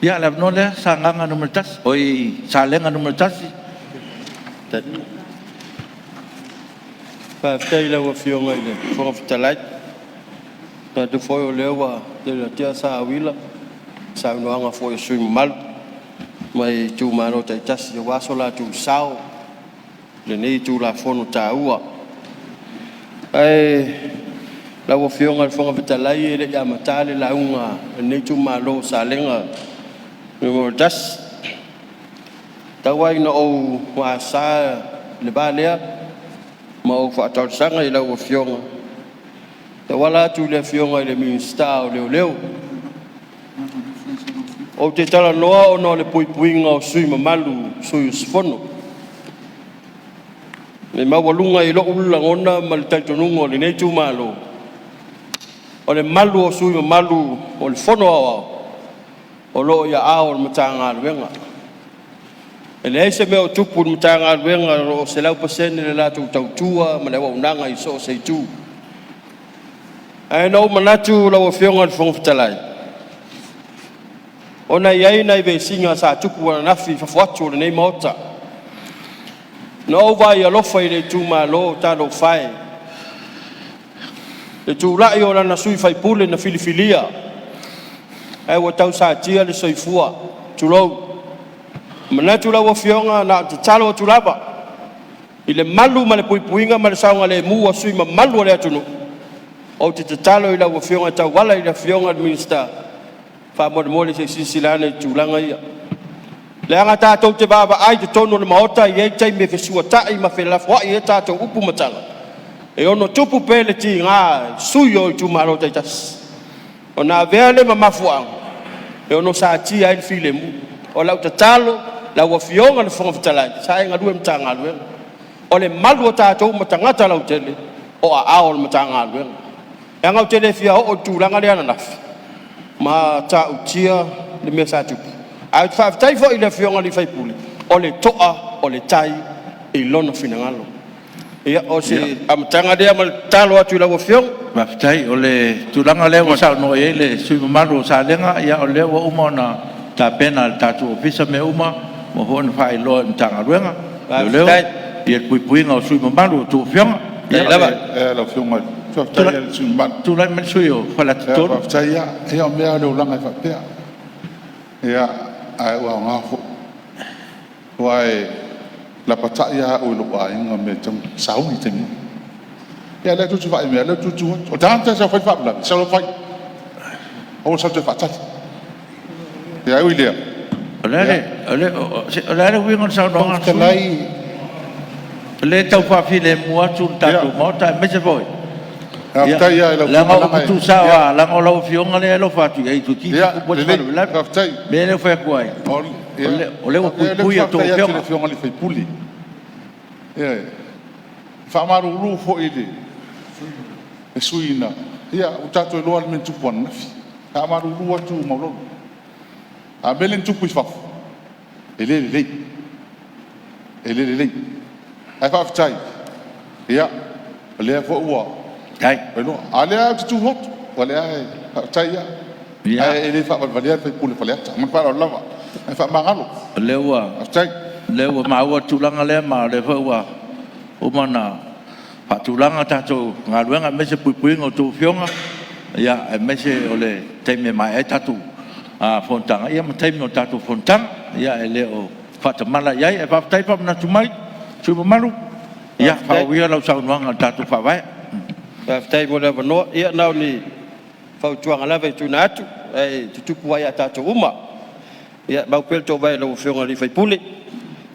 Ya la no le sanganga numero tas. Oi salenga numero tas. Pa tai la wa fionga ile fo fitalai. Ta de fo lewa de la tia sa wila. Sa no anga fo sui mal. Mai tu mano tai tas yo waso la tu sao. Le nei tu la fono ta ua. La wa fionga fo fitalai ile ya matale la unga nei tu malo salenga. Numero das. Tawai no o wa sa le balea ma o fa tau sanga ila o fionga te wala tu le fionga le minsta o leo o te tala noa o no le puinga o sui mamalu sui sfono le mawalunga ilo ula ngona mal taitonungo le nei tu malo o le malu o sui mamalu o le fono o lo ya ao matanga wenga ele ese me o tupu mtanga wenga o se lau pasene le la tu tautua ma le wa unanga i so se tu ai no manatu la o fionga fo fitalai ona yai na be singa sa tupu na fi fa fatu le nei mota no vai ya lo fai le tu ma lo ta lo fai le tu la yo na sui fai pule na filifilia ai o tau sa tia le soifua tu lo manatu la wa fionga na talo tu lava ile malu ma le puinga ma le saunga le mu wa sui ma malu le atunu o te talo ila wa fionga ta wala ila fionga minister fa mo le se silana tu langa ia le anga ta to te baba ai te tono le maota ye tai me fesua tai ma fe la fo ye ta to upu matala e ono tupu pele ti nga suyo tu malo ta tas ona vele ma mafuang e ono sa ti ai file mu o la talo la wa fionga le fonga fitalai sai nga due mtanga lwe o le malu ta to matangata la utele o a o mtanga lwe nga utele fia o tulanga le ana naf ma ta utia le mesa tu ai fa tai fo ile fionga le fai puli o le toa o le tai e lono finangalo ia o se amtanga de amal talo atu la wa fiong Ma tai o le tulanga le wa sa no ele sui malu salenga ya o le wa umona ta pena ta tu ofisa me uma mo hon fai lo tanga ruenga leo ye pui ngau sui malu tu fiong ya la fiong tu tai sui malu tu la men sui o fala tu tai ya o me lo langa fa pe ya ai wa ngafo wai la pata ya o lo ai nga me tong sau ni tem ya le tu vai me le tu o tanta sa fai fa la sa lo fai o sa te fa ta ya William ole wingon sa no fitalai le tau fa file mua tu ta mota me se voi tai ya la ngo tu sa la ngo lo fionga le lo fa tu ai tu ti po la tai me le fa kuai ole o pui to fionga le fai puli fa maru lu fo ile e suina ia o tato lo al men tu pon fa maru lu tu mo lo a belen tu puis fa ele ai fa tai ia le fo ua ai bueno ale tu hot wala ai tai ia ele fa valer fa puli fa le man fa la ai fa mangalo lewa tai lewa ma wa tulanga le ma le fa ua o mana fa tulanga ta to ngaluenga me se pui ngo tu fionga ia me se ole teme mai ai tatu a fontanga ia ma teme no tatu fontanga ia ele o fa te mala ia e fa tai fa na tu mai tu malu ia fa wi la sa no tatu fa vai fa tai mo le no ia na ni fa tuanga la ve tu na tu e tu ku ia tatu uma ia ba pel to vai lo fionga li fai puli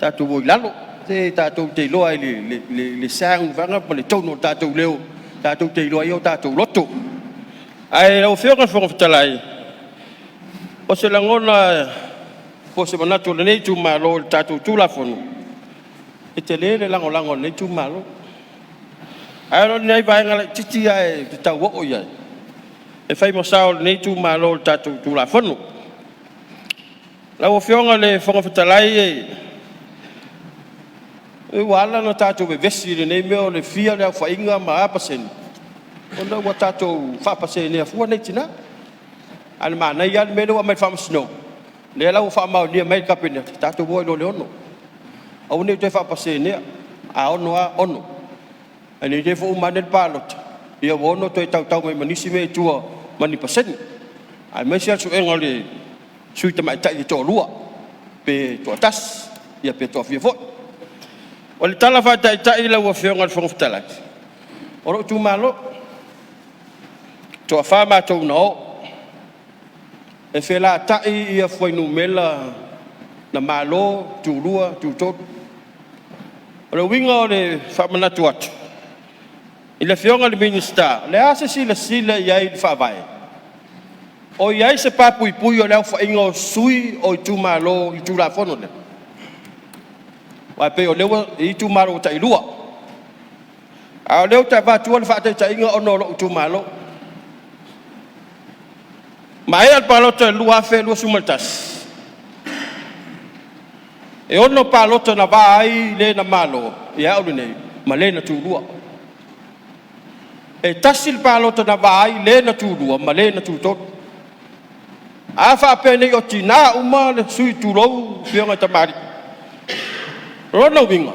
tatu bo lalo te tatu te lo ai le sang vanga po le tono tatu leo tatu te lo io tatu loto ai lo fionga fo fitalai o se langona po se manato le nei tu malo tatu tu la fono e te le lango nei tu malo ai lo nei vai ngala titi ai te tau o ia e fai mo sao nei tu malo tatu tu la fono la o fionga le fo fitalai e wala no tatu be vesi le nei meo le fia le fa inga ma apa sen ona wa tatu fa pa sen ne fu nei tina al ma nei al melo mai fam sno le lau fa mau ni mai kapene ta tu boy lo le ono au ne te fa pase ne a ono ani te fu manen palot ia wono to tau mai manisi me tua mani pasen ai mai sia su engole sui te mai tai to lua pe to tas ia pe to fie fo o le tala fa tai la wa fionga al fonga tala o tu malo to fa ma to no e fe la tai ia foi no mela na malo tu lua tu tot o le winga le fa mana tuat ile fionga le minister le ase sila ia i fa vai o ia se papu pui o le fa ingo sui o tu malo i tu la fono le wa pe o le i tu malo tai lua a le ta va tu le fa tai ingo ono lo tu malo mai al palota lua fe lua sumaltas e ono palota na vai le na malo ia o nei malena tu lua e tasil palota na vai le na tu lua malena tu tot a fa pe nei o tina uma le sui tu lo fionga tamari rono winga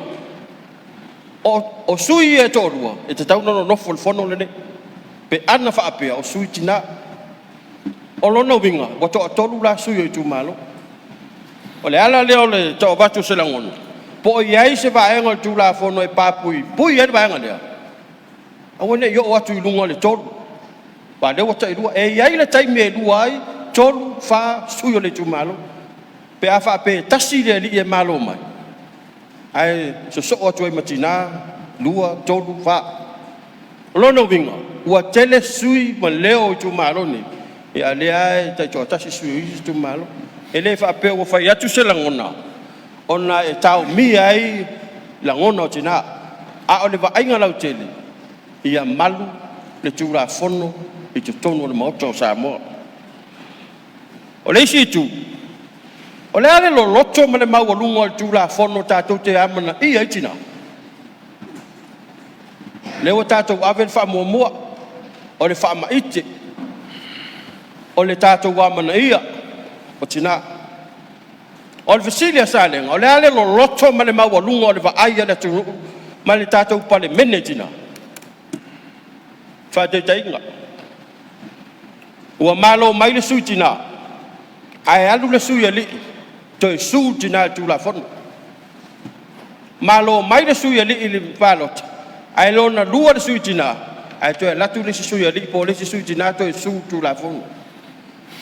o sui e to lua e te tau no fol fono le pe ana fa pe o sui tina o lona winga wa to tolu la sui tu malo o le ala le o le to ba tu se langon po ia se va en tu la fono e papui pui e va en le a wona yo wa tu lunga le tolu ba de wa tai lu e ia le tai me lu ai tolu fa sui le tu malo pe a fa pe tasi le li e malo mai ai so o tu e matina lua tolu fa lona winga wa tele sui ma leo tu malo ni e ale ai ta chota si sui tu malo ele fa pe o fa ya tu se langona ona e tau mi ai langona tina a ole va ainga lau tele ia malu le tu la fono e tu tono le moto sa mo ole si tu ole ale lo loto ma le mau lungo tu la fono ta tu te amana ia tina le o ta tu aven fa mo mo ole fa ma ite o le tatou wa mana ia o tina o le fasilia salenga o le ale lo loto ma le maualunga o le vaaia le tunu ma le tatou pale mene tina faataitainga ua malo mai le sui tina ae alu le sui alii toe su tina tulafono malo mai le sui alii i le palota ae lona lua le sui tina ae toe latu le sui alii po le sui tina toe su tulafono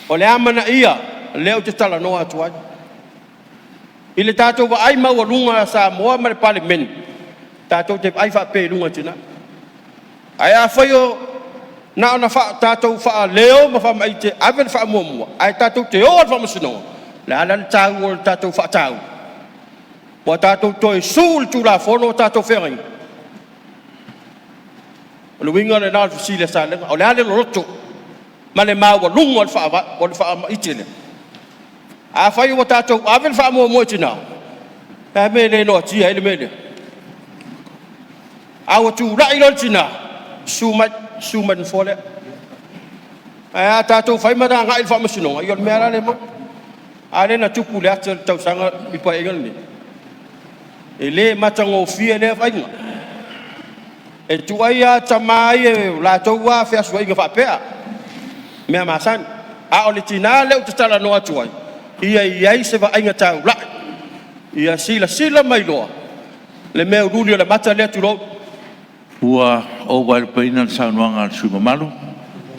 o le amana ia leo te tala noa atu ai i le tatou vaai maualunga sa moa ma le palemen tatou te ai faapelunga tina ae afai o na ona fa tatou faaleo ma faamaite ave le faamuamua ae tatou te oa le faamasinoga le ala le tau o le tatou faatau ua tatou toe su le tulafono o tatou feagai o le uiga lenā o le fasilia salega o le a le loloto ma le maualunga o le faamaite le a fai o tatou ave le faamuamua tina e me le no tia ele me le a o tulaʻi lo le tina suman fole a tatou faimata agaʻi le faamasinoga i o le mea la le ma a le na tupu le ata le tausaga i paega leni e lē matagofia lea faiga e tuai a tamā ai e latou a feasuaiga faapea mea masani a o le tina le o te talanoa atu ai ia iai se vaaiga taulaʻi ia silasila mai loa le mea ululi o le mata lea tulou ua o wai peina le saunoaga le suimamalu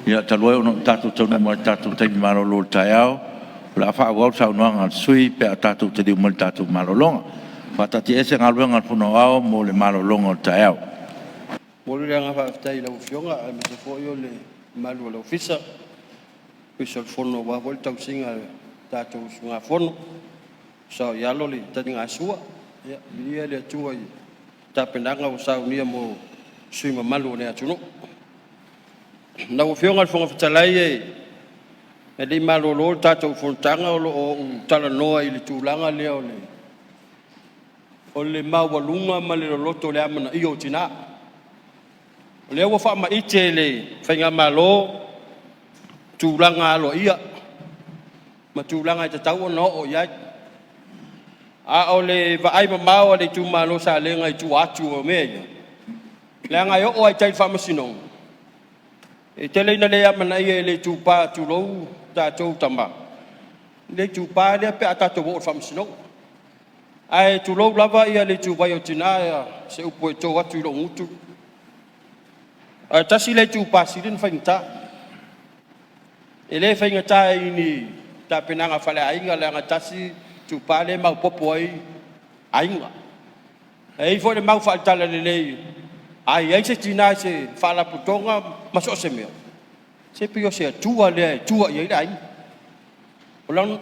ia taloe ona tatou taunu ma le tatou taimi malolo le taeao o le afaauau le saunoaga le sui pe a tatou taliu ma le tatou malologa faatati ese galuega le fonoao mo le malologa o le taeao mo le aga faafetai lau fioga ae mase foʻi o le malu o le ofisa pisa le fono ua foi le tausiga le tatou sugafono sao i alo le tanigasua ia ia le atua i tapenaga ua saunia mo sui mamalu o le atunuu na ua fioga le foga fetalai e lei malolo le tatou fonotaga o loo talanoa i le tulaga lea o le maualuga ma le loloto o le amanaʻia o tinā o lea ua faamaʻite le faiga malo tulaga aloaʻia matulanga te tau no o ia a ole va ai ma o le tu malo sa le ngai tu atu o me le ngai o ai tai fa masino e tele na le ama na ia le tu pa tu lo ta tu tamba le tu pa le pe ata to fa masino ai tu lo lava ia le tu vai o tina se upo to atu lo mutu a tasi le tu pa silin fa inta ele fa ingata ini ta penanga fale ainga le ngatasi tu pale mau popo ai ainga ei fo le mau fa tala le ai se tina se fala putonga maso se me se pio se tua le tua ia ai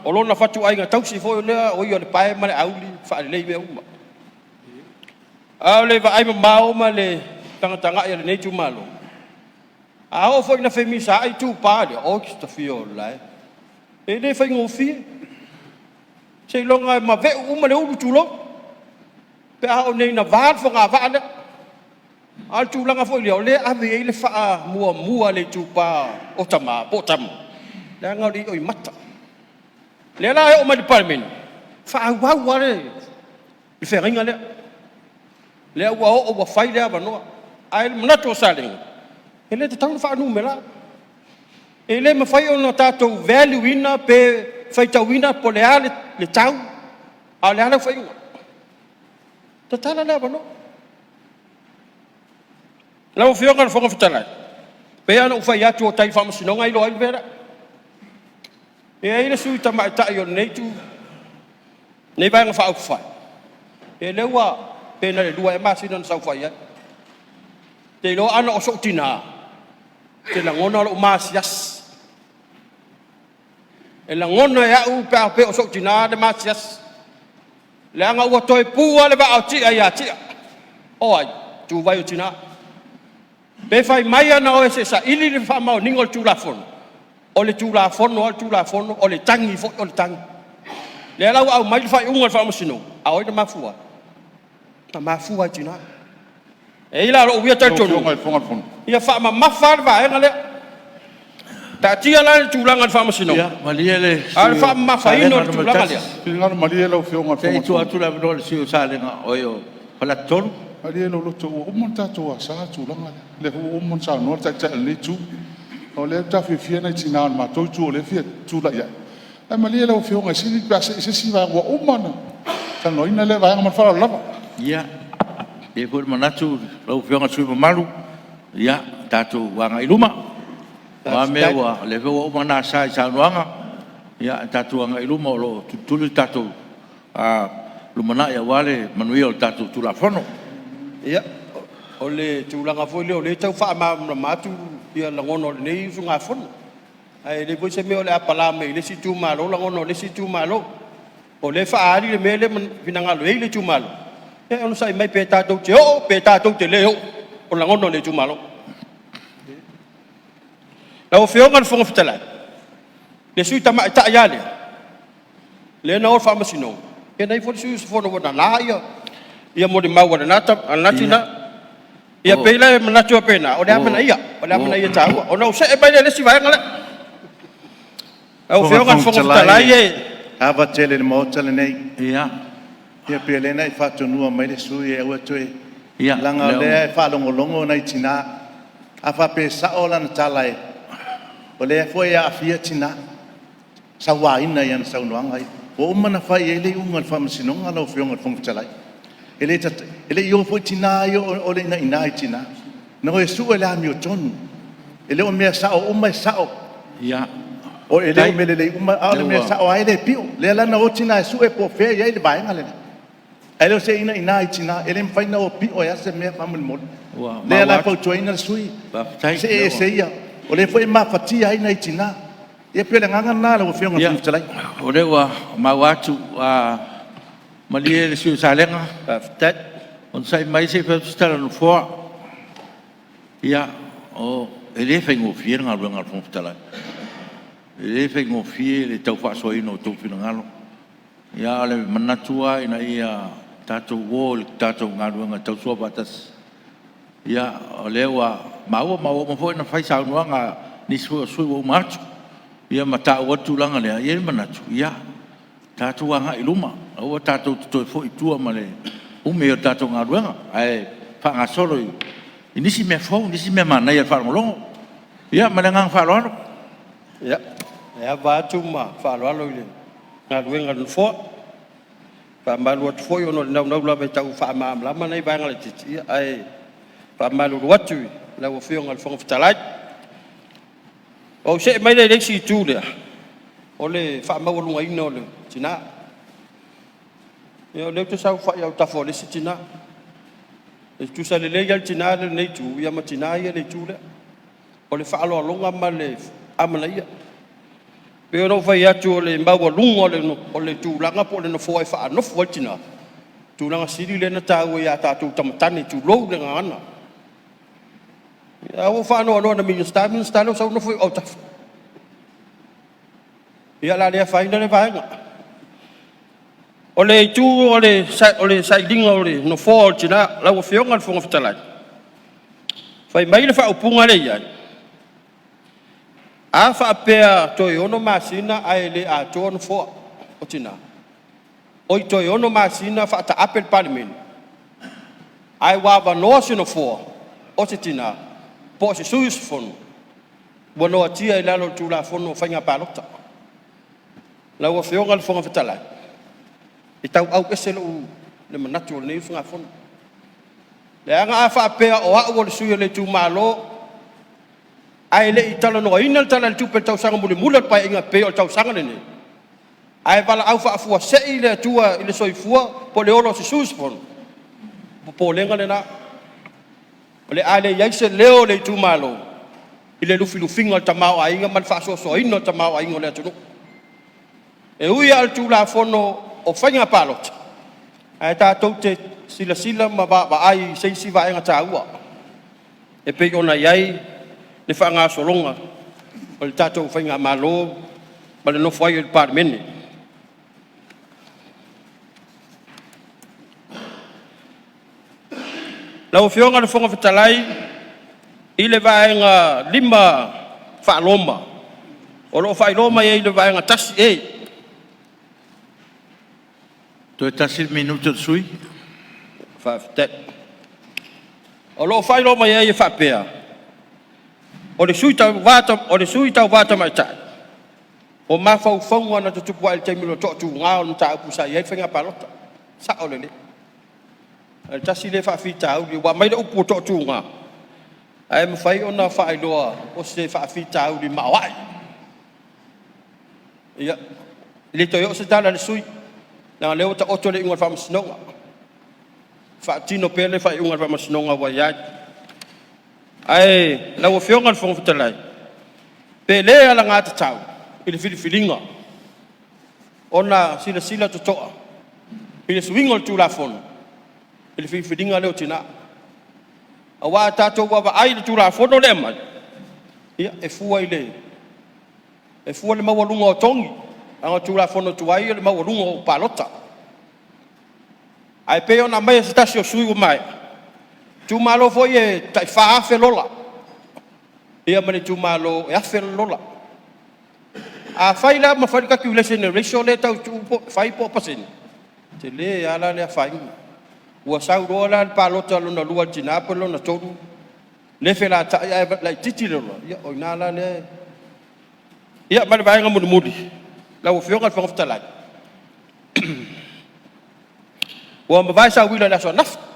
olon na fatu ainga tau si fo le o yo le pai ma le auli fa le me uma le va ai mau ma le tanga ia le nei tu malo a o fo na femisa ai tu pale o ki sta fio lai ele fa ngofi se longa ma ve uma le u tu lo pe a o nei na va fo nga va le al tu langa fo le a ve le fa mua le tu pa o tama po tam le nga di o mata le la o ma di parmen fa wa le fe ringa le wa o fa le ba no ai mna to saling ele te tau fa numera ele me fai ona tato value ina pe fai tau ina po le ale le tau a le ala fai una ta tala la no la o fio ngal fonga fitala pe ana o fai atu o tai fa masino ngai lo ai vera e ai le sui tama ta yo nei tu nei vai nga fa o fai e le wa pe na le dua e masino sa fai ya te lo ana o so tina te la ngona lo masias e la ngona ya u pe o so tina de masias le anga u toi pu ale ba o ti ya ti o ai tu vai o tina be fai mai ana o se sa ili le fa ma ningol tu la fon o le tu la fon o le tangi fo o le tangi le la au mai fai un fa mo sino a o de mafua tina e ila ro via ta tonu ia fa ma fa va ngale ta tia la tu langa fa ma sino ya maliele al fa ma fa ino tu langa le ngar maliele o fio ngar te tu atu la no si salenga o yo pala tonu maliele lo to o mon ta to sa tu langa le o mon sa no ta le tu o le ta fi na tina ma to tu le fi tu la ya ai maliele o fio ngar si ba si va o mana ta no ina le va ngar fa la ya e por manatu lo fionga sui malu ya tatu wanga iluma wa mewa le vo mana sai sa wanga ya tatu wanga iluma lo tulu tatu a lumana ya wale manuel tatu tula fono ya ole tulanga fo le tau fa ma matu ia la ngono nei sunga fono ai le voi se me ole apala me le si tu malo la ngono le si tu malo o le fa ari le me le vinanga le tu malo e ono sai mai pe ta to te leo o la ngono le tu malo la o fio ngal fonga fitala le sui tama ta ya le na o fa masino e nei fo sui fo no na la ia mo de mau na nata anatina ia pe la manatu pena o le amana ia ta o no se e mai le si vai ngale o fio ngal fonga fitala ye ava tele mo tele nei ya ia pe le nei fa tonua mai le sui e o toe ya langa le fa longo nei tina afa pe sa ola na talai o le foi a fia tina sa wa ina yan sa no ngai o mana fa ele ungal fa masino ngalo fio ngal fong talai ele yo foi tina yo o le ina tina no e su ele amio ton ele o me sa o mai sa o ya o ele me le uma ale me sa o ele pio le la na o tina su e po fe ya ele ba ngale ele se ina tina ele me fa na o pio ya se me fa mo le la po joina sui se ya o le foi ma fatia ina tina e pe le nganga na le fio ngal fong talai o le wa ma watu a malie le si salenga tat on sai mai se fa stara no fo ya o ele fe ngo fier ngal ngal fong talai ele fe ngo fier le tau fa so ino to fina ngalo ya le manatua ina ia tato wol tato ngal ngal tau so batas ya o le wa mau mo fo na fai sa no nga ni su o matu ia mata o tulanga le ia manatu ia tatu anga iluma o tatu to fo itua male o me tatu ngaruanga ai fa nga solo inisi me fo inisi me mana ia fa ngolo ia malengang fa lo ya ya ba tuma fa lo le ngaruanga no fo fa malu fo yo no na la be tau fa ma la mana i ba ngale titi ai fa malu watu la wo fio ngal fo ftalai o se mai le si tu le o le fa ma wo lunga ino le tina yo le tu sa fa ya ta fo le si tina e tu sa le le ya tina le nei tu ya ma tina ya le tu le o le fa lo longa ma le amana ia pe no fa ya tu le ma wo lunga le no o le tu langa po le no fo fa no fo tina tu langa siri le na ta ya ta tu tamatani tu lo le ngana ya wo fa no na mi sta no so no fo o ta ia la le fa ina le va o le tu o le sai dinga o le no fo tina la wo fionga le fo fitala fai mai le fa upunga le ia a fa pea to yo no masina ai le a to no fo o tina o to yo no masina fa ta apel parliament ai wa no sino fo o tina po se sus fon bono tia ila lo tu la fon no fanga palota la wo fionga le fo fitala e tau au ese lo le manatu le funga fon le anga fa pe o a le suyo le tu malo ai le italo no ina tala tu pe tau sanga mule mule pa inga pe o tau sanga ne ai bala au fa fu se ile tua ile soi fu po le olo se sus fon po le ngale na le ale ya se leo le tu malo ile lu filu finga tamao ai nga man fa so ino tamao ai ngole tu e ui al tu la fono o fanga palot ai ta to te sila ma ba ai sei si va nga taua e pe ona yai le fanga solonga o le tato fanga malo ma le no foi il parmene la o fionga le fonga fitalai ile va nga lima fa loma o lo fa loma ye ile va nga tasi e to tasil minuto sui fa tet o lo fa loma ye fa pea o le sui tau vata mai tai o ma fau fonga na tupu al te milo to tu nga on ta pusa ye fenga palota sa o le el tasi le fa fita o wa mai le upu to tu nga ai me fai ona fa loa o se fa fita o di mawai ya le to yo se tala le sui na le o ta oto le inga fa msnonga fa tino pele fa inga fa msnonga wa ya ai la o fionga fo fitalai pele ala ngata tau ile filinga ona sila to toa ile swingo tu la fon ile filinga le tina awa tato wa ai tu la fon le ma ia e fua le mawalunga o tongi anga tu la fon tu ai le mawalunga o palota ai pe ona mai stasio sui mai tu malo foi e tai fa fe lola ia mane tu malo e fe lola a fai la ma fai calculation ratio le tau tu fai po pasen te le ala le fai wa sau rola pa lota lo na lua tina po lo na toru le fe la ta la titi lo ia o na la le ia ma vai ngamu mudi la o fionga fa fta la wa ma vai sa wila la so naf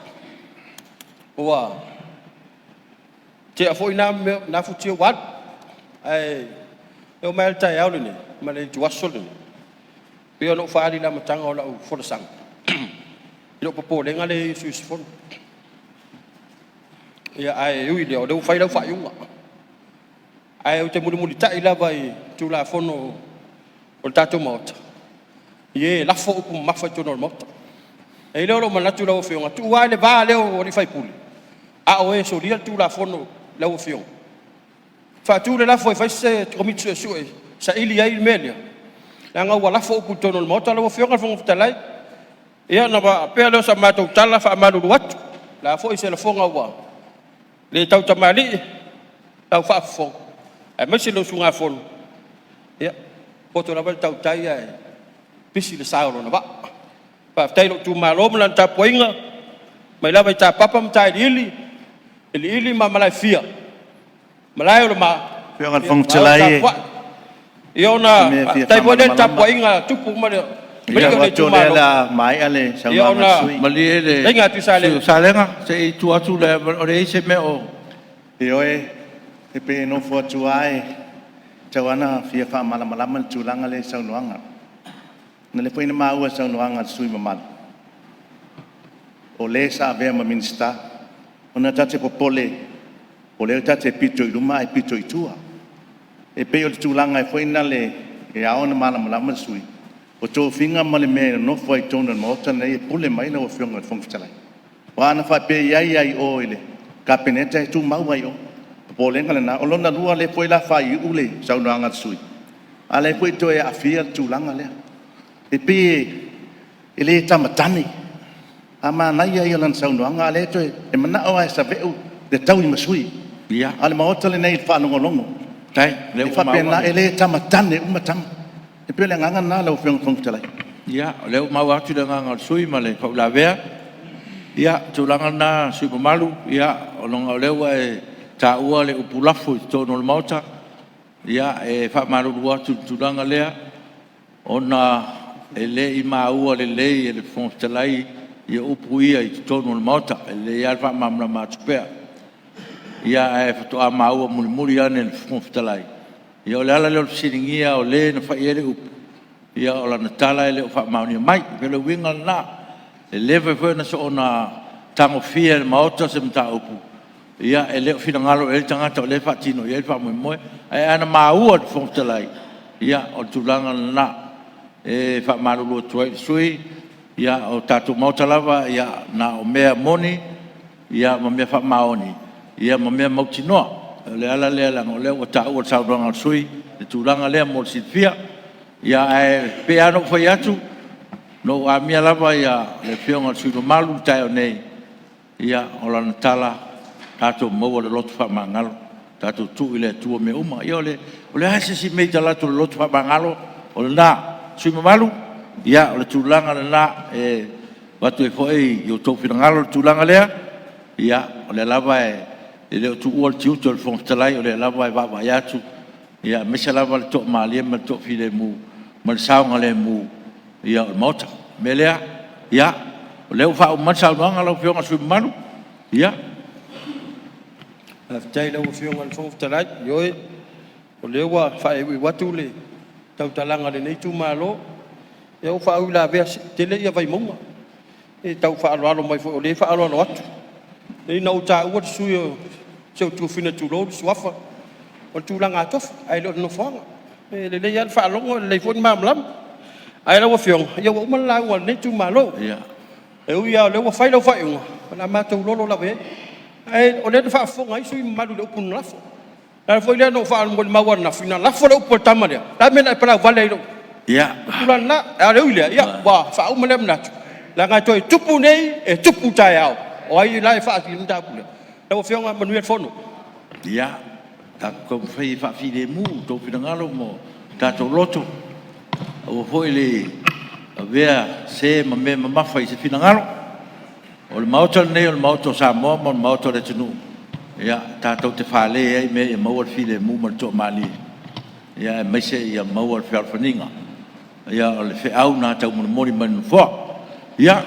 wa te a foi na futi wat ai eu mai tai au ni ma le tu wasol ni pe no fa ali la matanga o la fo sang lo popo le ngale su fon ya ai ui le o do fai la fa yunga ai o te muli tai la vai tu la fono o tato mot ye la fo ku ma fa tu no mot e lo ma la tu la fionga tu wa le va le o ri fai puli a o e so ri tu la fono la o fiong fa tu le la fo fai se komitsu su e sa ili ai melia la nga wa la fo ku tono mo ta la o fiong fo talai ia na ba pe lo sa ma tu tala fa ma lu wat la fo se la fo nga wa le tau tamali tau fa fo e me se lo su nga fo ya po to la tau tai ai pisi le sao na ba pa tai lo tu malo mlan ta poinga mai la vai ta papa mtai ili ma malai fia malai lo ma Fiona fong celai. Iona tai po le ta poinga tupu ma le Ia wa tole la mai ale sa Iona sui. Mali le. Lenga tu sale. Salega se tu atu le ore se me o. Ioe e pe no fo tuai. Tawana fia fa mala mala man tulanga le sa nuanga. Na le poina ma ua sa nuanga sui mamal. O le sa ve ma minsta. Ona tate popole. O le tate pito i luma e pito i tua. E pe o tulanga e poina le e aona mala mala man sui. O tō whinga male mea no fai tōna maota nei e pule mai na o whionga whongwhitalai. Wāna whai pe iai ai o ele. Ka peneta e tū mau ai o. Po lenga le nā. O lona rua le poe la whai ule sau noanga sui. A le poe to e a whia tūlanga lea. E pe e le tamatani. A mā nai ai o lan sau noanga. A le to e mana o ai sa veu le tau i masui. Ia. A le maota le nei whanongo. Tai le E whapena e le tamatani umatama. E pe le nganga nā lau whionga whongwhitalai. Ia, leo mau atu le nganga sui ma le kau la vea. Ia, tūlanga nā sui mamalu. Ia, o longa o lewa e tā ua le upulafu i tōno le mauta. Ia, e whamaru atu tūlanga lea. Ona e le i maa ua le lei e le whongwhitalai i upu ia i tōno le mauta. E le ia whamamra mātupea. Ia, e whatoa maa ua muri ane le whongwhitalai. Ia o le ala leo siringia o le na whai ere upu. Ia o la na tala e leo wha mauni mai. Pelo winga na. E lewe whai na so o na tango fia le maota se mta upu. Ia e leo whina ngalo e le tangata o le wha tino. Ia e wha moe. E ana maua te whongtalai. Ia o tūlanga na. E wha marulu o tuai sui. Ia o tātou maota lava. Ia na o mea moni. Ia ma mea wha maoni. Ia ma mea mautinoa. Le ala le ala ngole o ta o sa ronga sui le tulanga le mo sifia ya e pe ano foi atu no a mia lava ya le fionga sui no malu tai o nei ya o la tala tato mo le lot fa mangalo tato tu ile tu me uma yo le o le hase si me tala tu lot fa mangalo o na sui malu ya o le tulanga na e watu e foi yo to finangalo tulanga le ya o le lava e le tu ol tiu tu fon talai o le lava va ya tu ya me se lava le to mali me to file mu mal saunga le mu ya mota melea ya le fa o mal saunga lo fionga su malu ya tai lo fionga fon talai yo o le wa fa e watu le tau talanga le nei tu malo e o fa u la ve te le ia vai monga e tau fa alo mai fo le fa alo atu nei no ta u su yo so tu fina tu lo suafa o tu langa tof ai lo no fonga le le yan fa lo le fon mam lam ai lo fiong yo o man la wa ne tu malo ya e u ya le wa fai lo fa un na ma tu lo la ve ai o le fa fo ngai sui malu le pun lafo la fo le no fa mo ma wa na fina la fo lo po tama le la me na para vale lo ya tu la na ale u le ya wa fa u me na la nga toi tupu nei e tupu tai au o ai la fa ki nda pu le fiong ma nu fono ya ta ko fai fa file mu to finangalo mo tato loto o foi le avea se ma me ma fai se finangalo o le mauto nei o le mauto sa mo mo mauto le tunu ya tato te fale ai me mo o file mu mo to mali ya me se ya mo o falfaninga ya o le fe au na ta mo mori man fo ya